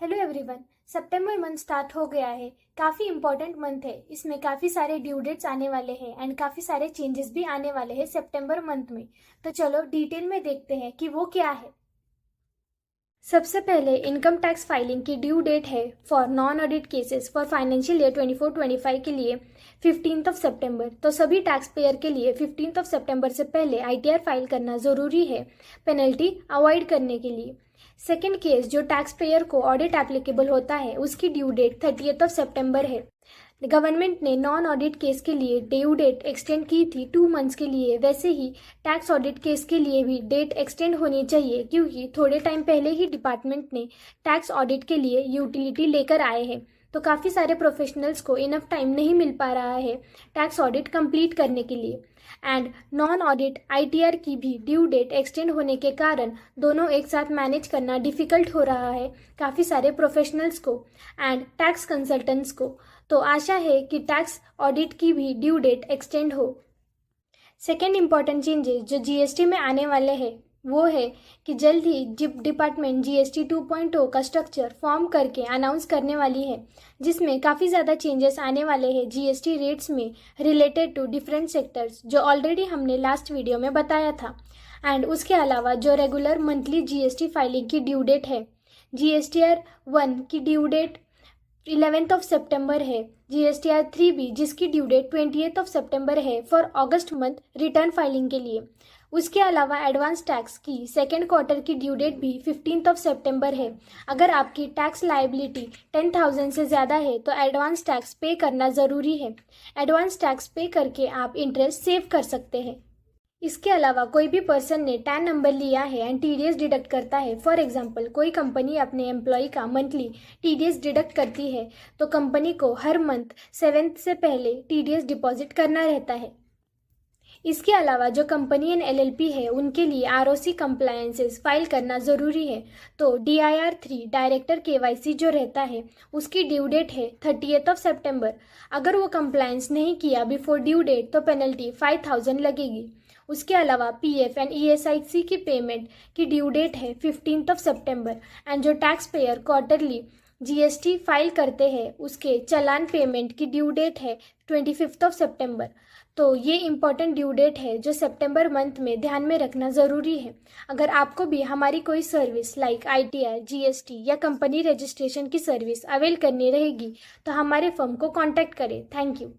Hello everyone. September month start हो गया है। काफ़ी इम्पोर्टेंट मंथ है। इसमें काफ़ी सारे ड्यू डेट्स आने वाले हैं एंड काफ़ी सारे चेंजेस भी आने वाले हैं सितंबर मंथ में। तो चलो डिटेल में देखते हैं कि वो क्या है। सबसे पहले इनकम टैक्स फाइलिंग की ड्यू डेट है for non audit cases for financial year 24-25 के लिए 15 सितंबर। तो सभी टैक्स पेयर के लिए 15 सितंबर से पहले आईटीआर फाइल करना ज़रूरी है पेनल्टी अवॉइड करने के लिए। सेकेंड केस जो टैक्स पेयर को ऑडिट एप्लीकेबल होता है उसकी ड्यू डेट 30 सितंबर है। गवर्नमेंट ने नॉन ऑडिट केस के लिए ड्यू डेट एक्सटेंड की थी 2 मंथ्स के लिए। वैसे ही टैक्स ऑडिट केस के लिए भी डेट एक्सटेंड होनी चाहिए क्योंकि थोड़े टाइम पहले ही डिपार्टमेंट ने टैक्स ऑडिट के लिए यूटिलिटी लेकर आए हैं। तो काफ़ी सारे प्रोफेशनल्स को इनफ टाइम नहीं मिल पा रहा है टैक्स ऑडिट कंप्लीट करने के लिए। एंड नॉन ऑडिट आईटीआर की भी ड्यू डेट एक्सटेंड होने के कारण दोनों एक साथ मैनेज करना डिफ़िकल्ट हो रहा है काफ़ी सारे प्रोफेशनल्स को एंड टैक्स कंसल्टेंट्स को। तो आशा है कि टैक्स ऑडिट की भी ड्यू डेट एक्सटेंड हो। सेकेंड इम्पॉर्टेंट चेंजेस जो जीएसटी में आने वाले हैं वो है कि जल्द ही डिपार्टमेंट जीएसटी 2.0 का स्ट्रक्चर फॉर्म करके अनाउंस करने वाली है, जिसमें काफ़ी ज़्यादा चेंजेस आने वाले हैं जीएसटी रेट्स में रिलेटेड टू डिफरेंट सेक्टर्स, जो ऑलरेडी हमने लास्ट वीडियो में बताया था। एंड उसके अलावा जो रेगुलर मंथली जीएसटी फाइलिंग की ड्यू डेट है, जीएसटीआर 1 की ड्यू डेट 11 सितंबर है, जीएसटीआर 3 भी जिसकी ड्यू डेट 20 सितंबर है for August month return filing के लिए। उसके अलावा एडवांस टैक्स की सेकेंड क्वार्टर की ड्यू डेट भी 15 सितंबर है। अगर आपकी टैक्स लायबिलिटी 10,000 से ज़्यादा है तो एडवांस टैक्स पे करना ज़रूरी है। एडवांस टैक्स पे करके आप इंटरेस्ट सेव कर सकते हैं। इसके अलावा कोई भी पर्सन ने टैन नंबर लिया है एंड टीडीएस डिडक्ट करता है, फॉर एग्जांपल कोई कंपनी अपने एम्प्लॉय का मंथली टीडीएस डिडक्ट करती है तो कंपनी को हर मंथ 7th से पहले टीडीएस डिपॉजिट करना रहता है। इसके अलावा जो कंपनी एंड एलएलपी है उनके लिए आरओसी कंप्लायंसेस फाइल करना ज़रूरी है। तो DIR 3 डायरेक्टर केवाईसी जो रहता है उसकी ड्यू डेट है 30 सितंबर। अगर वो कंप्लायंस नहीं किया बिफोर ड्यू डेट तो पेनल्टी 5,000 लगेगी। उसके अलावा पीएफ एंड ईएसआईसी की पेमेंट की ड्यू डेट है 15 सितंबर। एंड जो tax payer quarterly GST file करते हैं उसके चालान पेमेंट की ड्यू डेट है 25 सितंबर। तो ये इम्पॉर्टेंट ड्यू डेट है जो सितंबर मंथ में ध्यान में रखना ज़रूरी है। अगर आपको भी हमारी कोई सर्विस लाइक आईटीआर, जीएसटी या कंपनी रजिस्ट्रेशन की सर्विस अवेल करनी रहेगी तो हमारे फर्म को कांटेक्ट करें। Thank you.